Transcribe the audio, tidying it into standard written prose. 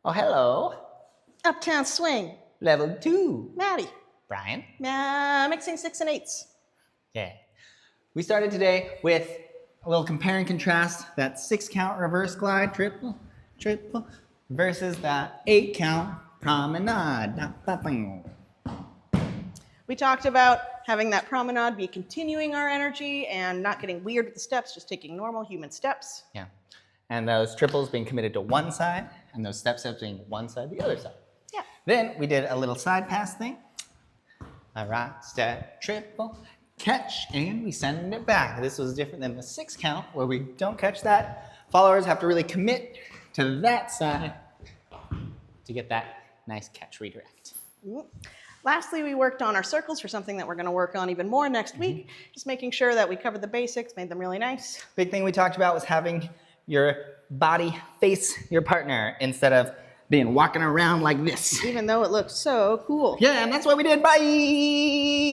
Oh, hello. Uptown Swing. Level 2. Maddie. Brian. Mixing 6 and 8s. Yeah. We started today with a little compare and contrast, that 6-count reverse glide, triple, versus that 8-count promenade. We talked about having that promenade be continuing our energy and not getting weird with the steps, just taking normal human steps. Yeah. And those triples being committed to one side, and those steps being one side, the other side. Yeah. Then we did a little side pass thing. A right step, triple, catch, and we send it back. This was different than the 6-count where we don't catch that. Followers have to really commit to that side to get that nice catch redirect. Mm-hmm. Lastly, we worked on our circles for something that we're going to work on even more next week. Just making sure that we covered the basics, made them really nice. Big thing we talked about was having your body face your partner instead of being walking around like this. Even though it looks so cool. Yeah, and that's what we did. Bye!